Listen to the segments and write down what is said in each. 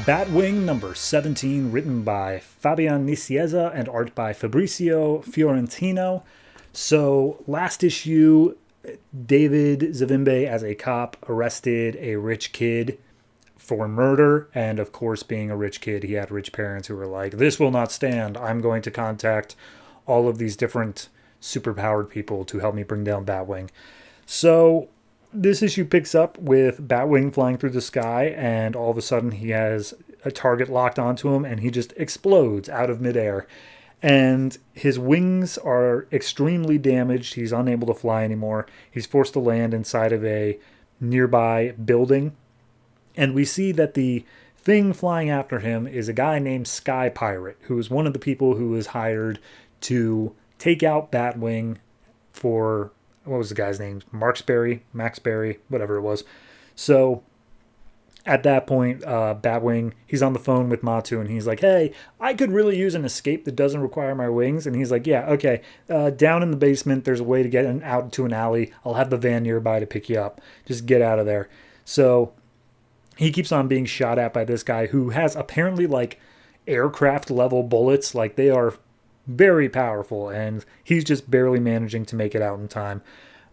Batwing number 17, written by Fabian Nicieza and art by Fabrizio Fiorentino. So, last issue, David Zavimbe, as a cop, arrested a rich kid for murder. And of course, being a rich kid, he had rich parents who were like, this will not stand. I'm going to contact all of these different superpowered people to help me bring down Batwing. So, this issue picks up with Batwing flying through the sky, and all of a sudden he has a target locked onto him, and he just explodes out of midair. And his wings are extremely damaged. He's unable to fly anymore. He's forced to land inside of a nearby building. And we see that the thing flying after him is a guy named Sky Pirate, who is one of the people who was hired to take out Batwing for, what was the guy's name? Maxberry, whatever it was. So at that point, Batwing, he's on the phone with Matu, and he's like, hey, I could really use an escape that doesn't require my wings. And he's like, yeah, okay, down in the basement, there's a way to get out to an alley. I'll have the van nearby to pick you up. Just get out of there. So he keeps on being shot at by this guy who has apparently like aircraft level bullets. Like, they are very powerful, and he's just barely managing to make it out in time.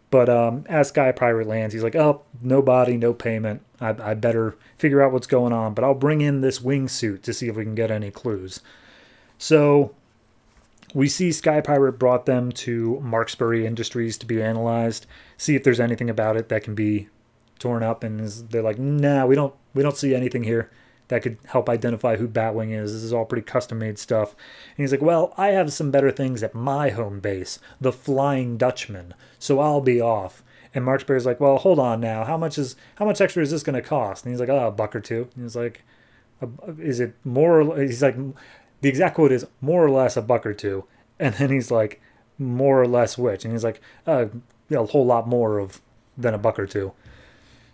But as Sky Pirate lands, he's like, oh, no body, no payment. I better figure out what's going on, but I'll bring in this wingsuit to see if we can get any clues. So we see Sky Pirate brought them to Marksbury Industries to be analyzed, see if there's anything about it that can be torn up, and they're like, nah, we don't see anything here that could help identify who Batwing is. This is all pretty custom-made stuff. And he's like, well, I have some better things at my home base, the Flying Dutchman, so I'll be off. And Marksberry's like, well, hold on now. How much extra is this going to cost? And he's like, oh, $1 or $2. And he's like, is it more or he's like, the exact quote is more or less $1 or $2. And then he's like, more or less which? And he's like, a whole lot more than $1 or $2.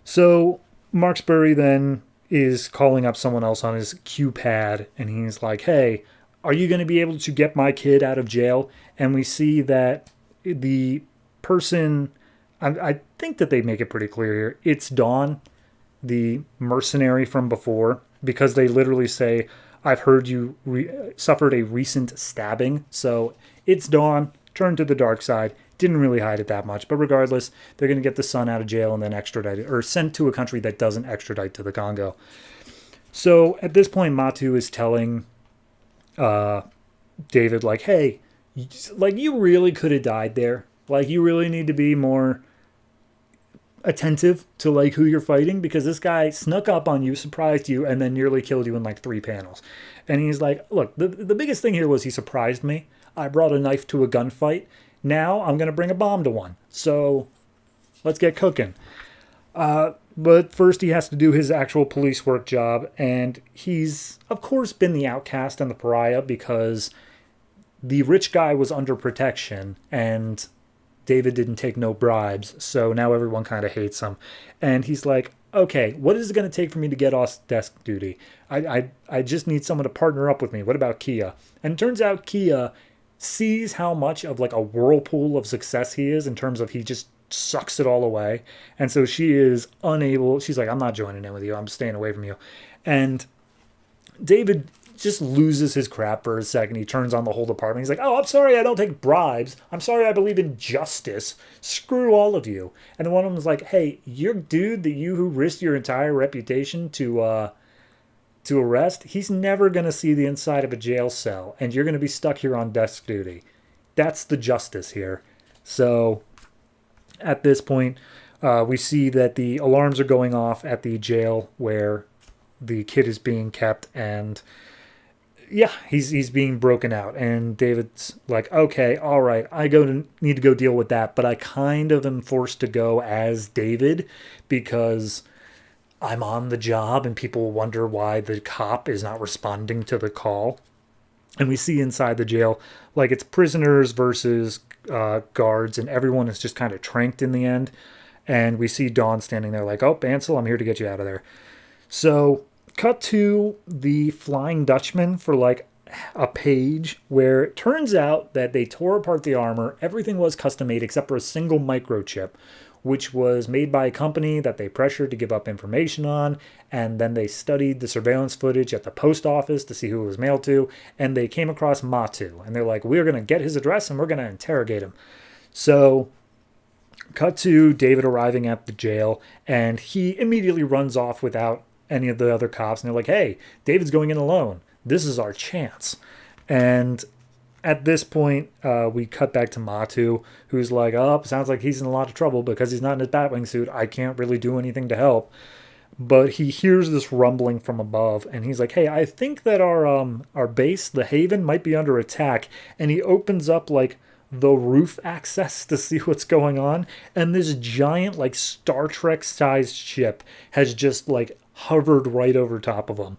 So Marksbury then is calling up someone else on his Q pad, and he's like, hey, are you going to be able to get my kid out of jail? And we see that the person, I think that they make it pretty clear here, it's Dawn, the mercenary from before, because they literally say, I've heard you suffered a recent stabbing. So it's Dawn, turned to the dark side. Didn't really hide it that much, but regardless, they're going to get the son out of jail and then extradited, or sent to a country that doesn't extradite to the Congo. So at this point, Matu is telling David, like, hey, like, you really could have died there. Like, you really need to be more attentive to, like, who you're fighting, because this guy snuck up on you, surprised you, and then nearly killed you in, like, 3 panels. And he's like, look, the biggest thing here was he surprised me. I brought a knife to a gunfight. Now I'm going to bring a bomb to one. So let's get cooking. But first he has to do his actual police work job. And he's, of course, been the outcast and the pariah because the rich guy was under protection and David didn't take no bribes. So now everyone kind of hates him. And he's like, okay, what is it going to take for me to get off desk duty? I just need someone to partner up with me. What about Kia? And it turns out Kia sees how much of like a whirlpool of success he is, in terms of he just sucks it all away. And so she is unable, she's like, I'm not joining in with you, I'm staying away from you. And David just loses his crap for a second. He turns on the whole department. He's like, oh, I'm sorry I don't take bribes. I'm sorry I believe in justice. Screw all of you. And then one of them was like, hey, your dude that you who risked your entire reputation to arrest, he's never going to see the inside of a jail cell, and you're going to be stuck here on desk duty. That's the justice here. So at this point, we see that the alarms are going off at the jail where the kid is being kept, and yeah, he's being broken out. And David's like, okay, all right, need to go deal with that, but I kind of am forced to go as David because I'm on the job, and people wonder why the cop is not responding to the call. And we see inside the jail, like, it's prisoners versus guards, and everyone is just kind of tranked in the end. And we see Dawn standing there like, oh, Ansel, I'm here to get you out of there. So cut to the Flying Dutchman for like a page where it turns out that they tore apart the armor. Everything was custom made except for a single microchip, which was made by a company that they pressured to give up information on. And then they studied the surveillance footage at the post office to see who it was mailed to. And they came across Matu. And they're like, we're going to get his address and we're going to interrogate him. So cut to David arriving at the jail, and he immediately runs off without any of the other cops. And they're like, hey, David's going in alone. This is our chance. And at this point, we cut back to Matu, who's like, oh, sounds like he's in a lot of trouble because he's not in his Batwing suit. I can't really do anything to help. But he hears this rumbling from above, and he's like, hey, I think that our base, the Haven, might be under attack. And he opens up, like, the roof access to see what's going on. And this giant, like, Star Trek-sized ship has just, like, hovered right over top of him.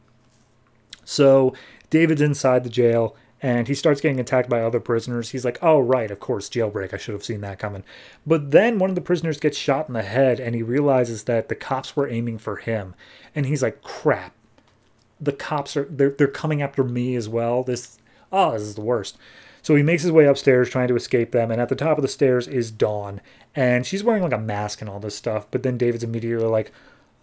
So David's inside the jail, and he starts getting attacked by other prisoners. He's like, oh, right, of course, jailbreak. I should have seen that coming. But then one of the prisoners gets shot in the head, and he realizes that the cops were aiming for him. And he's like, crap. The cops they're coming after me as well. This is the worst. So he makes his way upstairs trying to escape them. And at the top of the stairs is Dawn. And she's wearing like a mask and all this stuff. But then David's immediately like,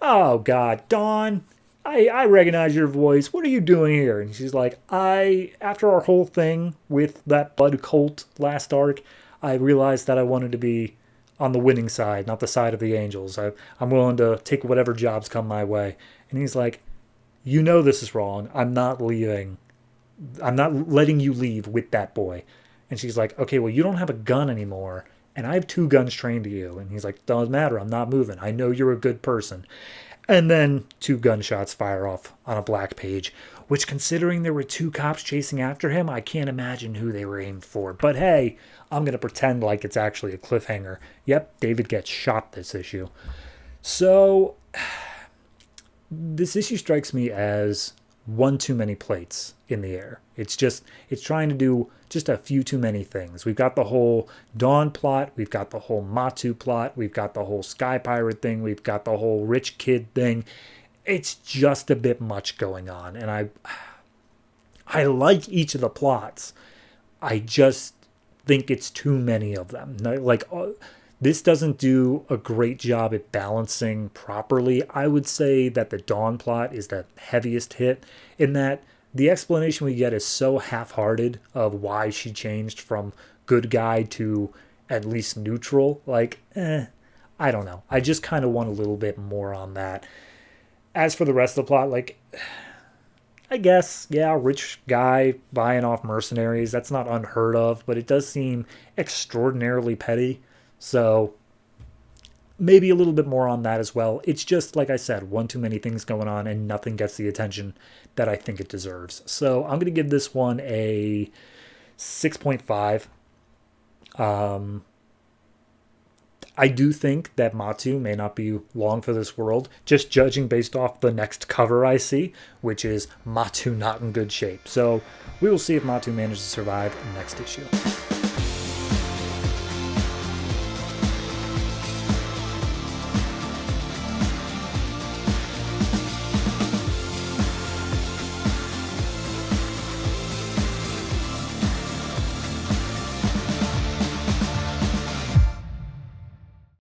oh, God, Dawn, I recognize your voice. What are you doing here? And she's like, after our whole thing with that Bud cult last arc, I realized that I wanted to be on the winning side, not the side of the angels. I'm willing to take whatever jobs come my way. And he's like, you know this is wrong. I'm not leaving. I'm not letting you leave with that boy. And she's like, okay, well, you don't have a gun anymore, and I have 2 guns trained to you. And he's like, doesn't matter. I'm not moving. I know you're a good person. And then 2 gunshots fire off on a black page, which, considering there were 2 cops chasing after him, I can't imagine who they were aimed for. But hey, I'm going to pretend like it's actually a cliffhanger. Yep, David gets shot this issue. So this issue strikes me as one too many plates in the air. It's trying to do just a few too many things. We've got the whole Dawn plot. We've got the whole Matu plot. We've got the whole Sky Pirate thing. We've got the whole rich kid thing. It's just a bit much going on. And I like each of the plots. I just think it's too many of them. Like, this doesn't do a great job at balancing properly. I would say that the Dawn plot is the heaviest hit, in that the explanation we get is so half-hearted of why she changed from good guy to at least neutral. Like, I don't know. I just kind of want a little bit more on that. As for the rest of the plot, like, I guess, yeah, rich guy buying off mercenaries, that's not unheard of, but it does seem extraordinarily petty. So maybe a little bit more on that as well. It's just, like I said, one too many things going on, and nothing gets the attention that I think it deserves. So I'm going to give this one a 6.5. I do think that Matu may not be long for this world, just judging based off the next cover I see, which is Matu not in good shape. So we will see if Matu manages to survive next issue.